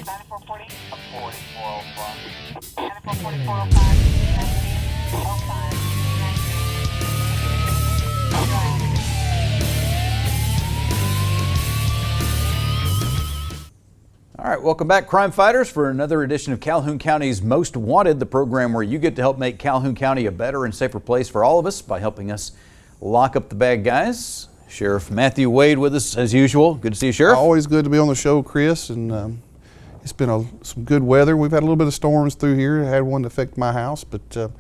9440. 4405. 9440 405 All right, welcome back, crime fighters, for another edition of Calhoun County's Most Wanted, the program where you get to help make Calhoun County a better and safer place for all of us by helping us lock up the bad guys. Sheriff Matthew Wade with us as usual. Good to see you, Sheriff. Always good to be on the show, Chris, and it's been some good weather. We've had a little bit of storms through here. I had one that affected my house, but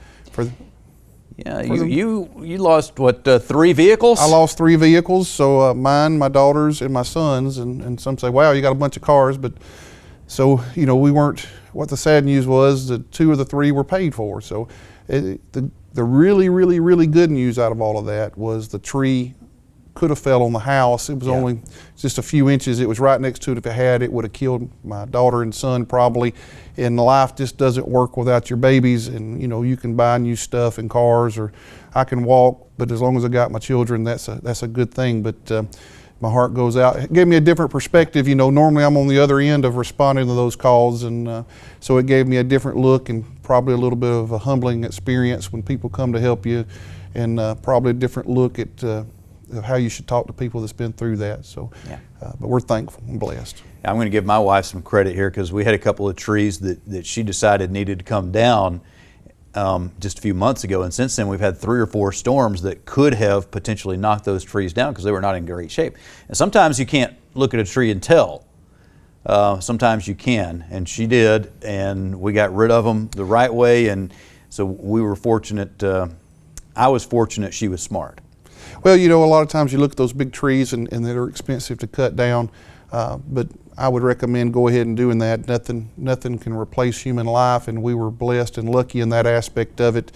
you lost what, 3 vehicles? I lost 3 vehicles, so mine, my daughter's, and my son's, and some say, wow, you got a bunch of cars, but so, you know, we weren't, what the sad news was that 2 of the 3 were paid for. So the really, really, really good news out of all of that was the tree could have fell on the house. It was only just a few inches. It was right next to it. If it had, it would have killed my daughter and son probably. And life just doesn't work without your babies. And you know, you can buy new stuff and cars, or I can walk, but as long as I got my children, that's a good thing. But my heart goes out. It gave me a different perspective. You know, normally I'm on the other end of responding to those calls, and so it gave me a different look and probably a little bit of a humbling experience when people come to help you, and probably a different look at of how you should talk to people that's been through that. So, but we're thankful and blessed. I'm going to give my wife some credit here because we had a couple of trees that she decided needed to come down just a few months ago, and since then we've had 3 or 4 storms that could have potentially knocked those trees down because they were not in great shape. And sometimes you can't look at a tree and tell. Sometimes you can, and she did, and we got rid of them the right way, and so we were fortunate. I was fortunate she was smart. Well, you know, a lot of times you look at those big trees and they're expensive to cut down, but I would recommend go ahead and doing that. Nothing can replace human life, and we were blessed and lucky in that aspect of it,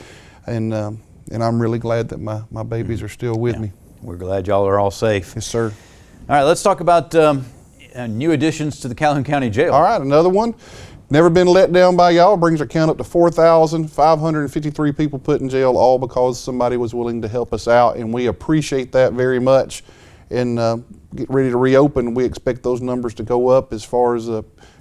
and I'm really glad that my babies are still with me. We're glad y'all are all safe. Yes, sir. All right, let's talk about new additions to the Calhoun County Jail. All right, another one. Never been let down by y'all. Brings our count up to 4,553 people put in jail, all because somebody was willing to help us out, and we appreciate that very much. And get ready to reopen. We expect those numbers to go up as far as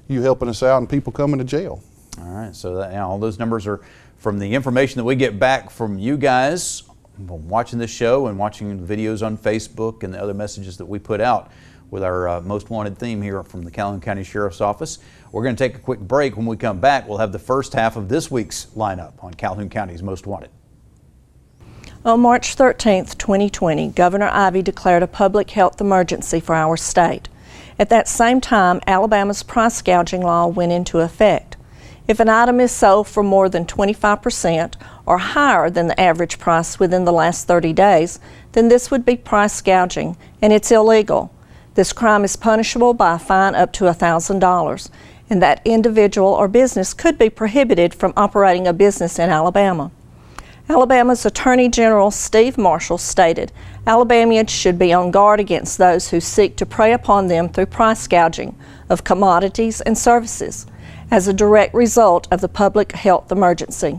you helping us out and people coming to jail. All right, so all those numbers are from the information that we get back from you guys watching this show and watching videos on Facebook and the other messages that we put out with our Most Wanted theme here from the Calhoun County Sheriff's Office. We're going to take a quick break. When we come back, we'll have the first half of this week's lineup on Calhoun County's Most Wanted. On March 13, 2020, Governor Ivey declared a public health emergency for our state. At that same time, Alabama's price gouging law went into effect. If an item is sold for more than 25% or higher than the average price within the last 30 days, then this would be price gouging, and it's illegal. This crime is punishable by a fine up to $1,000, and that individual or business could be prohibited from operating a business in Alabama. Alabama's Attorney General Steve Marshall stated, Alabamians should be on guard against those who seek to prey upon them through price gouging of commodities and services as a direct result of the public health emergency.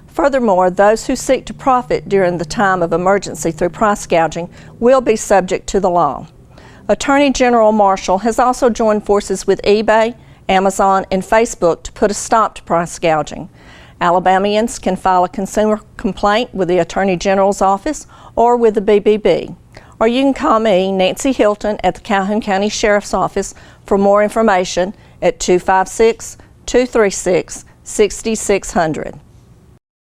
Furthermore, those who seek to profit during the time of emergency through price gouging will be subject to the law. Attorney General Marshall has also joined forces with eBay, Amazon, and Facebook to put a stop to price gouging. Alabamians can file a consumer complaint with the Attorney General's office or with the BBB. Or you can call me, Nancy Hilton, at the Calhoun County Sheriff's Office for more information at 256-236-6600.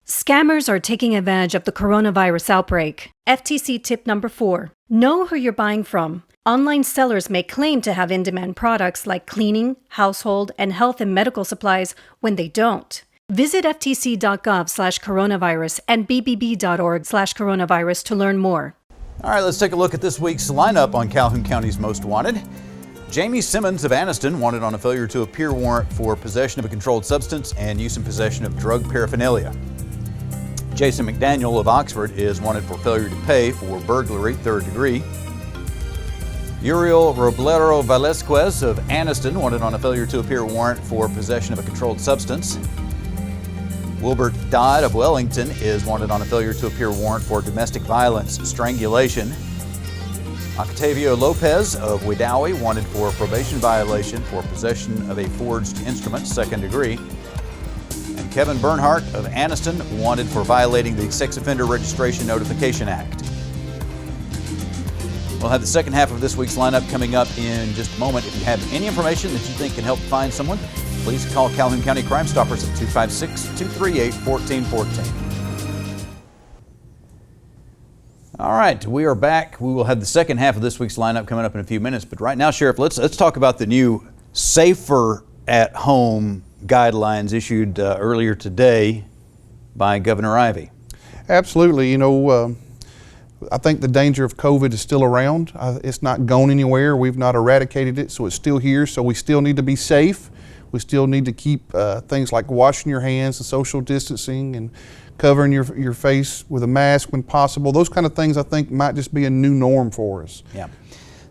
Scammers are taking advantage of the coronavirus outbreak. FTC tip number 4. Know who you're buying from. Online sellers may claim to have in-demand products like cleaning, household, and health and medical supplies when they don't. Visit ftc.gov/coronavirus and bbb.org/coronavirus to learn more. All right, let's take a look at this week's lineup on Calhoun County's Most Wanted. Jamie Simmons of Anniston wanted on a failure to appear warrant for possession of a controlled substance and use and possession of drug paraphernalia. Jason McDaniel of Oxford is wanted for failure to pay for burglary, 3rd degree. Uriel Roblero Valesquez of Anniston wanted on a failure to appear warrant for possession of a controlled substance. Wilbert Dodd of Wellington is wanted on a failure to appear warrant for domestic violence, strangulation. Octavio Lopez of Wedowee wanted for a probation violation for possession of a forged instrument, second degree. And Kevin Bernhardt of Anniston wanted for violating the Sex Offender Registration Notification Act. We'll have the second half of this week's lineup coming up in just a moment. If you have any information that you think can help find someone, please call Calhoun County Crime Stoppers at 256-238-1414. All right, we are back. We will have the second half of this week's lineup coming up in a few minutes. But right now, Sheriff, let's talk about the new Safer at Home guidelines issued earlier today by Governor Ivey. Absolutely. I think the danger of COVID is still around. It's not gone anywhere. We've not eradicated it, so it's still here. So we still need to be safe. We still need to keep things like washing your hands and social distancing and covering your face with a mask when possible. Those kind of things I think might just be a new norm for us. Yeah.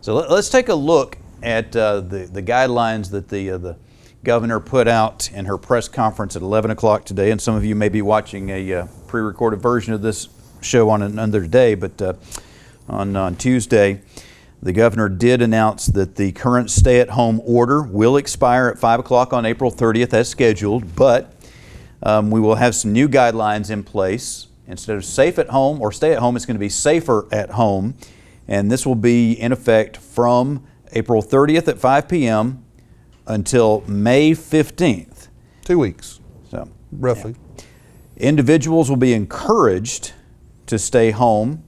So let's take a look at the guidelines that the governor put out in her press conference at 11 o'clock today. And some of you may be watching a pre-recorded version of this show on another day, but on Tuesday, the governor did announce that the current stay-at-home order will expire at 5 o'clock on April 30th as scheduled, but we will have some new guidelines in place. Instead of safe at home or stay at home, it's going to be safer at home. And this will be in effect from April 30th at 5 p.m. until May 15th. 2 weeks, So, roughly. yeah. Individuals will be encouraged to stay home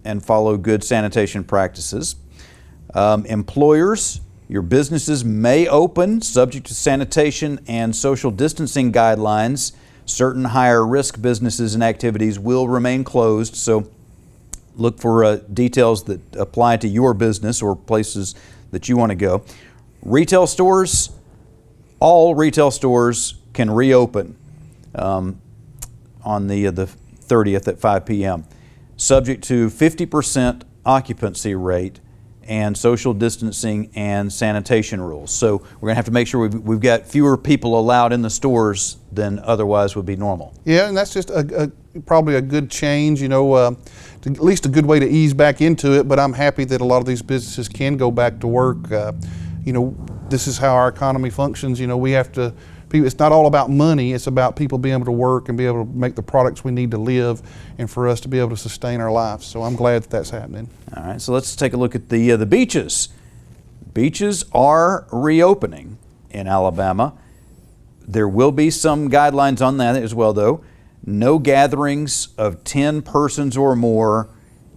and follow good sanitation practices. Employers, your businesses may open subject to sanitation and social distancing guidelines. Certain higher risk businesses and activities will remain closed, so look for details that apply to your business or places that you want to go. Retail stores, all retail stores can reopen on the 30th at 5 p.m. subject to 50% occupancy rate and social distancing and sanitation rules. So we're going to have to make sure we've got fewer people allowed in the stores than otherwise would be normal. Yeah, and that's just probably a good change, at least a good way to ease back into it, but I'm happy that a lot of these businesses can go back to work. This is how our economy functions. We have to, it's not all about money, it's about people being able to work and be able to make the products we need to live and for us to be able to sustain our lives. So I'm glad that that's happening. All right, so let's take a look at the beaches. Beaches are reopening in Alabama. There will be some guidelines on that as well, though. No gatherings of 10 persons or more,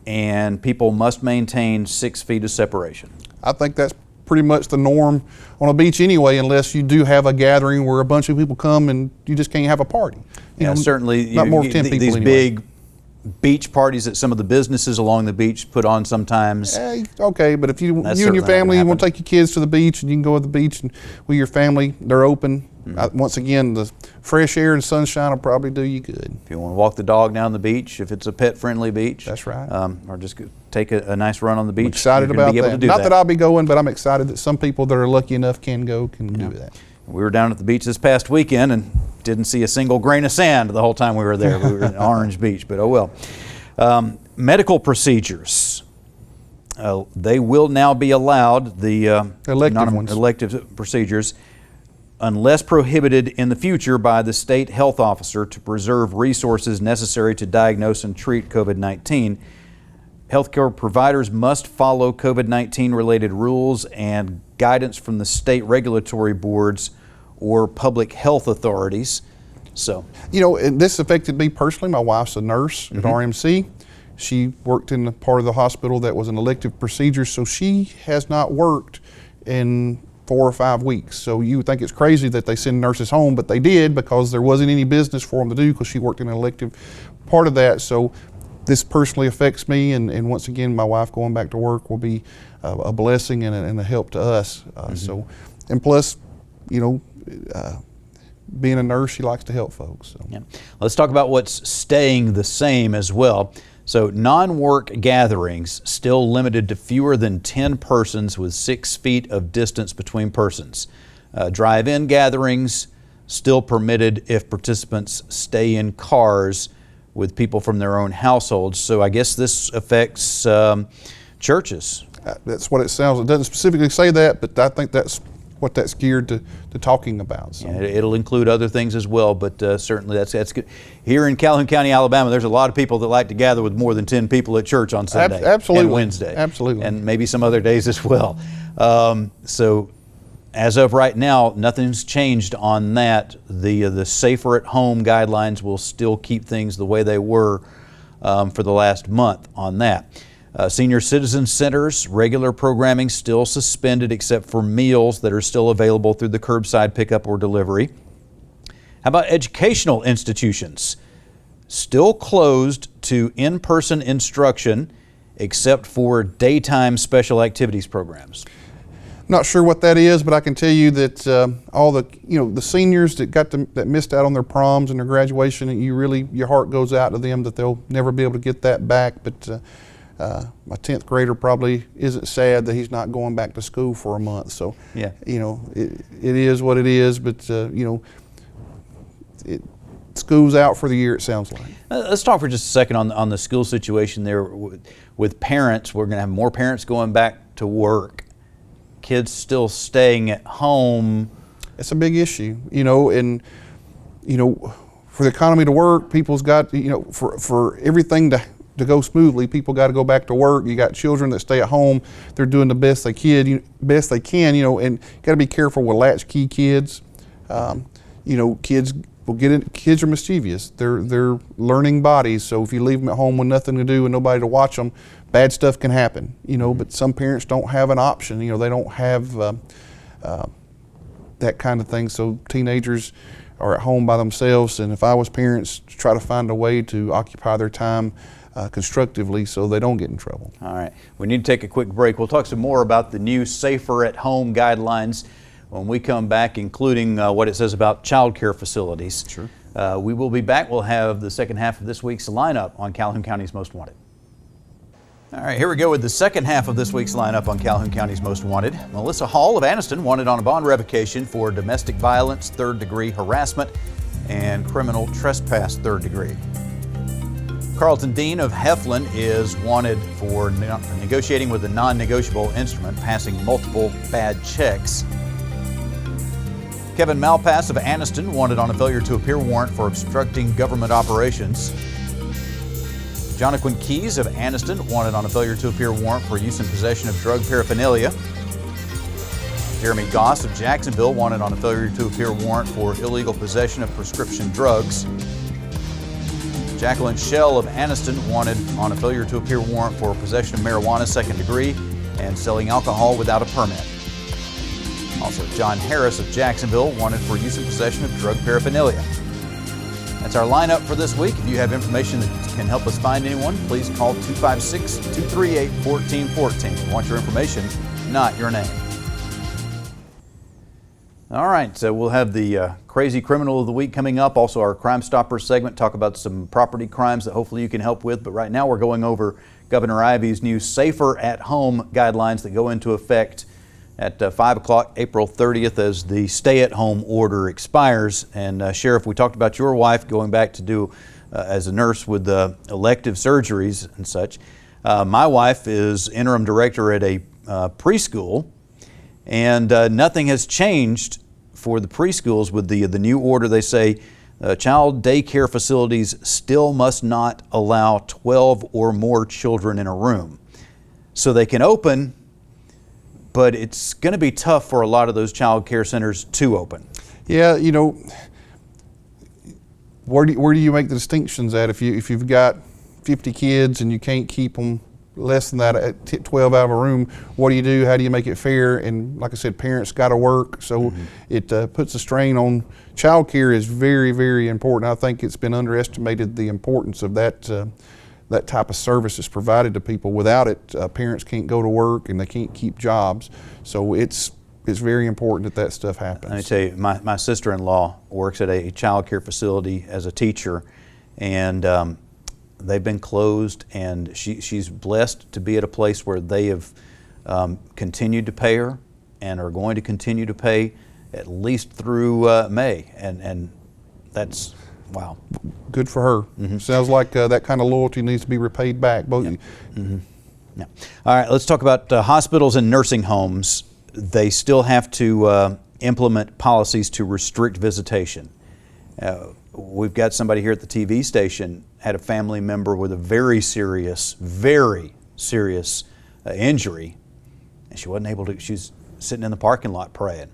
and people must maintain 6 feet of separation. I think that's pretty much the norm on a beach anyway, unless you do have a gathering where a bunch of people come and you just can't have a party. Certainly. Not more than 10 people these anyway. big beach parties that some of the businesses along the beach put on sometimes. Okay, but if you and your certainly not family gonna want to take your kids to the beach and you can go to the beach and with your family, they're open. Once again, the fresh air and sunshine will probably do you good. If you want to walk the dog down the beach, if it's a pet-friendly beach. That's right. Or just take a nice run on the beach. I'm excited you're gonna about be able that. to do Not that I'll be going, but I'm excited that some people that are lucky enough can do that. We were down at the beach this past weekend and didn't see a single grain of sand the whole time we were there. We were in Orange Beach, but oh well. Medical procedures. They will now be allowed, the Elective ones. elective procedures, unless prohibited in the future by the state health officer to preserve resources necessary to diagnose and treat COVID-19. Healthcare providers must follow COVID-19 related rules and guidance from the state regulatory boards or public health authorities. So, and this affected me personally. My wife's a nurse at RMC. She worked in the part of the hospital that was an elective procedure, so she has not worked in 4 or 5 weeks. So you would think it's crazy that they send nurses home, but they did because there wasn't any business for them to do because she worked in an elective part of that. So this personally affects me, and once again, my wife going back to work will be a blessing and a help to us. So, and plus, being a nurse, she likes to help folks. So. yeah. Let's talk about what's staying the same as well. So non-work gatherings still limited to fewer than 10 persons with 6 feet of distance between persons. Drive-in gatherings still permitted if participants stay in cars with people from their own households. So I guess this affects churches. That's what it sounds. It doesn't specifically say that, but I think that's what that's geared to talking about. So. Yeah, it'll include other things as well, but certainly that's good. Here in Calhoun County, Alabama, there's a lot of people that like to gather with more than 10 people at church on Sunday Absolutely. and Wednesday. Absolutely. And maybe some other days as well. So as of right now, nothing's changed on that. The safer at home guidelines will still keep things the way they were for the last month on that. Senior Citizen Centers, regular programming still suspended except for meals that are still available through the curbside pickup or delivery. How about educational institutions? Still closed to in-person instruction except for daytime special activities programs. Not sure what that is, but I can tell you that all the seniors that missed out on their proms and their graduation, your heart goes out to them that they'll never be able to get that back. But my 10th grader probably isn't sad that he's not going back to school for a month. So yeah, it is what it is. But school's out for the year, it sounds like. Let's talk for just a second on the school situation there with parents. We're going to have more parents going back to work. Kids still staying at home. It's a big issue, and for the economy to work, people's got, for everything to go smoothly, people got to go back to work. You got children that stay at home; they're doing the best they can, and got to be careful with latchkey kids. Kids will get in. Kids are mischievous. They're learning bodies. So if you leave them at home with nothing to do and nobody to watch them, bad stuff can happen. But some parents don't have an option. They don't have that kind of thing. So teenagers are at home by themselves. And if I was parents, try to find a way to occupy their time constructively so they don't get in trouble. All right, we need to take a quick break. We'll talk some more about the new Safer at Home guidelines when we come back, including what it says about child care facilities. Sure. We will be back. We'll have the second half of this week's lineup on Calhoun County's Most Wanted. All right, here we go with the second half of this week's lineup on Calhoun County's Most Wanted. Melissa Hall of Anniston wanted on a bond revocation for domestic violence, third-degree harassment, and criminal trespass, third degree. Carlton Dean of Heflin is wanted for negotiating with a non-negotiable instrument, passing multiple bad checks. Kevin Malpass of Anniston wanted on a failure to appear warrant for obstructing government operations. Jonathan Keys of Anniston wanted on a failure to appear warrant for use and possession of drug paraphernalia. Jeremy Goss of Jacksonville wanted on a failure to appear warrant for illegal possession of prescription drugs. Jacqueline Shell of Anniston wanted on a failure to appear warrant for possession of marijuana, second degree, and selling alcohol without a permit. Also, John Harris of Jacksonville wanted for use and possession of drug paraphernalia. That's our lineup for this week. If you have information that can help us find anyone, please call 256-238-1414. We want your information, not your name. All right, so we'll have the Crazy Criminal of the Week coming up. Also our Crime Stoppers segment, talk about some property crimes that hopefully you can help with. But right now we're going over Governor Ivey's new Safer at Home guidelines that go into effect at 5 o'clock April 30th as the stay-at-home order expires. And Sheriff, we talked about your wife going back to do as a nurse with elective surgeries and such. My wife is interim director at a preschool, and nothing has changed for the preschools with the new order. They say child daycare facilities still must not allow 12 or more children in a room. So they can open, but it's going to be tough for a lot of those child care centers to open. Yeah, where do you make the distinctions at? If you've got 50 kids and you can't keep them less than that at 12 out of a room, what do you do? How do you make it fair? And like I said, parents got to work, so it puts a strain on. Child care is very, very important. I think it's been underestimated, the importance of that type of service is provided to people. Without it, parents can't go to work and they can't keep jobs. So it's very important that stuff happens. Let me tell you, my sister-in-law works at a child care facility as a teacher, and they've been closed, and she's blessed to be at a place where they have continued to pay her and are going to continue to pay at least through May, and that's wow. Good for her. Sounds like that kind of loyalty needs to be repaid back. Both. Yep. No. All right, let's talk about hospitals and nursing homes. They still have to implement policies to restrict visitation. We've got somebody here at the TV station had a family member with a very serious injury, and she wasn't able to. She's sitting in the parking lot praying.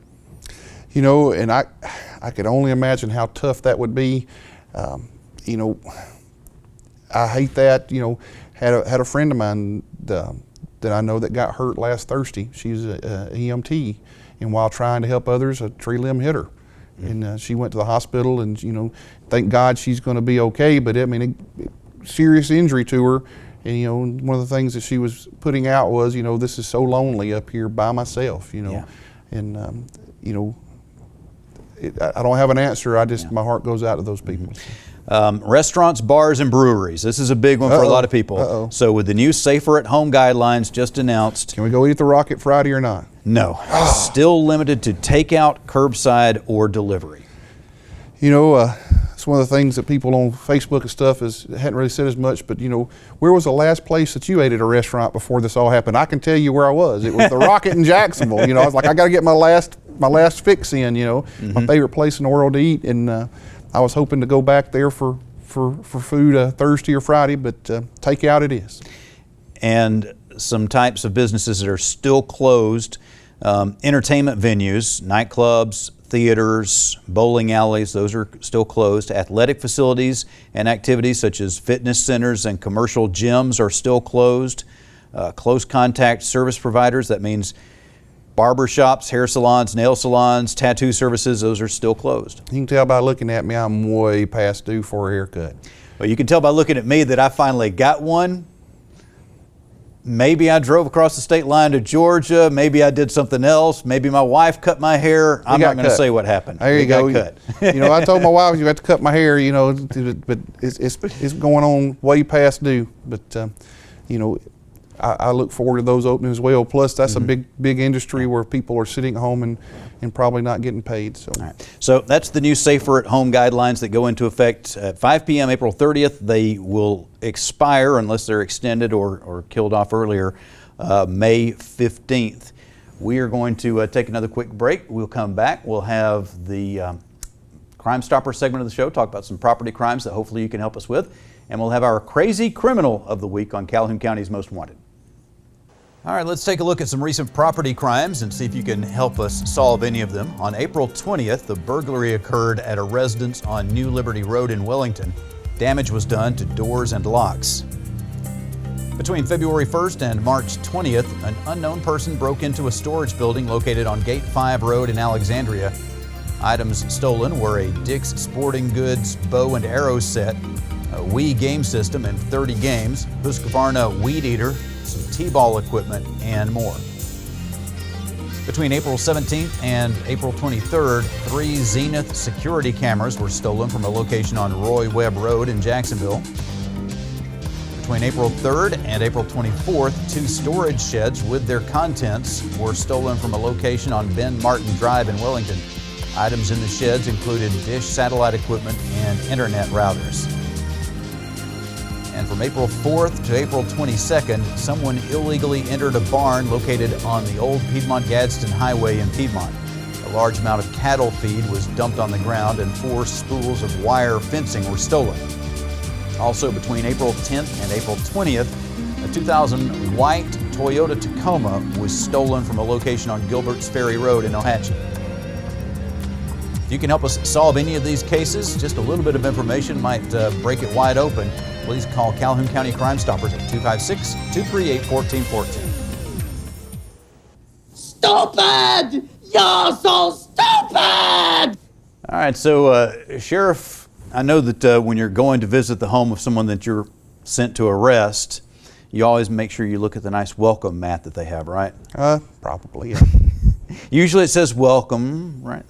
You know, and I could only imagine how tough that would be. You know, I hate that. You know, had a friend of mine that I know that got hurt last Thursday. She's a EMT, and while trying to help others, a tree limb hit her. And she went to the hospital, and you know, thank God she's going to be okay. But I mean, serious injury to her. And you know, one of the things that she was putting out was, you know, this is so lonely up here by myself. You know, Yeah. And you know, I don't have an answer. I just my heart goes out to those people. Restaurants, bars, and breweries. This is a big one for a lot of people. So with the new Safer at Home guidelines just announced. Can we go eat at the Rocket Friday or not? No. Still limited to takeout, curbside, or delivery. You know, it's one of the things that people on Facebook and stuff hadn't really said as much, but you know, where was the last place that you ate at a restaurant before this all happened? I can tell you where I was. It was the Rocket in Jacksonville. You know, I was like, I got to get my last fix in, you know, my favorite place in the world to eat. And I was hoping to go back there for food Thursday or Friday, but takeout it is. And some types of businesses that are still closed, entertainment venues, nightclubs, theaters, bowling alleys, those are still closed. Athletic facilities and activities such as fitness centers and commercial gyms are still closed. Close contact service providers, that means barber shops, hair salons, nail salons, tattoo services, those are still closed. You can tell by looking at me, I'm way past due for a haircut. Well, you can tell by looking at me that I finally got one. Maybe I drove across the state line to Georgia. Maybe I did something else. Maybe my wife cut my hair. I'm not going to say what happened. There you go. Cut. You know, I told my wife you have to cut my hair. You know, but it's going on way past due. But you know, I look forward to those opening as well. Plus, that's a big industry where people are sitting at home and probably not getting paid. So. All right. So that's the new Safer at Home guidelines that go into effect at 5 p.m. April 30th. They will expire unless they're extended or killed off earlier, May 15th. We are going to take another quick break. We'll come back. We'll have the Crime Stopper segment of the show, talk about some property crimes that hopefully you can help us with. And we'll have our crazy criminal of the week on Calhoun County's Most Wanted. All right, let's take a look at some recent property crimes and see if you can help us solve any of them. On April 20th, the burglary occurred at a residence on New Liberty Road in Wellington. Damage was done to doors and locks. Between February 1st and March 20th, an unknown person broke into a storage building located on Gate 5 Road in Alexandria. Items stolen were a Dick's Sporting Goods bow and arrow set, a Wii game system and 30 games, Husqvarna weed eater, some T-ball equipment, and more. Between April 17th and April 23rd, 3 Zenith security cameras were stolen from a location on Roy Webb Road in Jacksonville. Between April 3rd and April 24th, 2 storage sheds with their contents were stolen from a location on Ben Martin Drive in Wellington. Items in the sheds included dish satellite equipment and internet routers. And from April 4th to April 22nd, someone illegally entered a barn located on the old Piedmont-Gadsden Highway in Piedmont. A large amount of cattle feed was dumped on the ground and 4 spools of wire fencing were stolen. Also between April 10th and April 20th, a 2000 white Toyota Tacoma was stolen from a location on Gilbert's Ferry Road in Ohatchee. If you can help us solve any of these cases, just a little bit of information might break it wide open. Please call Calhoun County Crime Stoppers at 256-238-1414. Stupid! You're so stupid! All right, so Sheriff, I know that when you're going to visit the home of someone that you're sent to arrest, you always make sure you look at the nice welcome mat that they have, right? Probably, yeah. Usually it says welcome, right?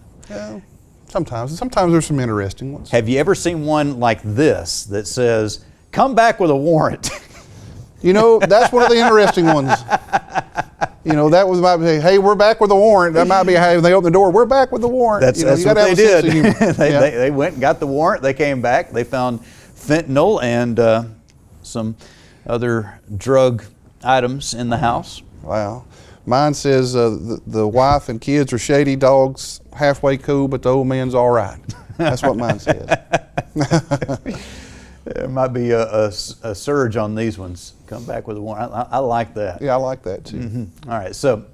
Sometimes there's some interesting ones. Have you ever seen one like this that says, "Come back with a warrant"? You know, that's one of the interesting ones. You know, that was might be, hey, we're back with a warrant. That might be, hey, when they open the door, we're back with the warrant. That's you know, what they did. Yeah. They went and got the warrant. They came back. They found fentanyl and some other drug items in the house. Wow. Mine says the wife and kids are shady, dogs halfway cool, but the old man's all right. That's what mine says. There might be a surge on these ones. Come back with a warrant. I like that. Yeah, I like that too. All right, so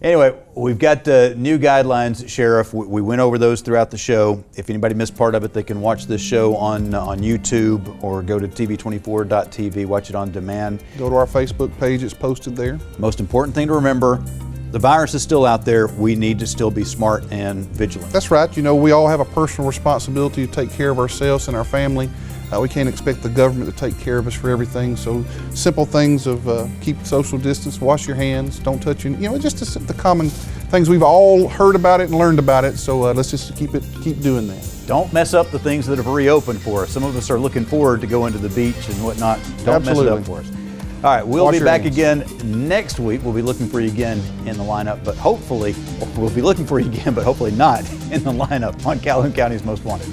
anyway, we've got new guidelines, Sheriff. We went over those throughout the show. If anybody missed part of it, they can watch this show on YouTube or go to tv24.tv, watch it on demand. Go to our Facebook page, it's posted there. Most important thing to remember, the virus is still out there. We need to still be smart and vigilant. That's right. You know, we all have a personal responsibility to take care of ourselves and our family. We can't expect the government to take care of us for everything. So simple things of keep social distance, wash your hands, don't touch your, just the common things. We've all heard about it and learned about it. So let's just keep doing that. Don't mess up the things that have reopened for us. Some of us are looking forward to going to the beach and whatnot. Don't Absolutely. mess it up for us. All right, we'll Wash be your back hands. again next week. We'll be looking for you again in the lineup, but hopefully, we'll be looking for you again, but hopefully not in the lineup on Calhoun County's Most Wanted.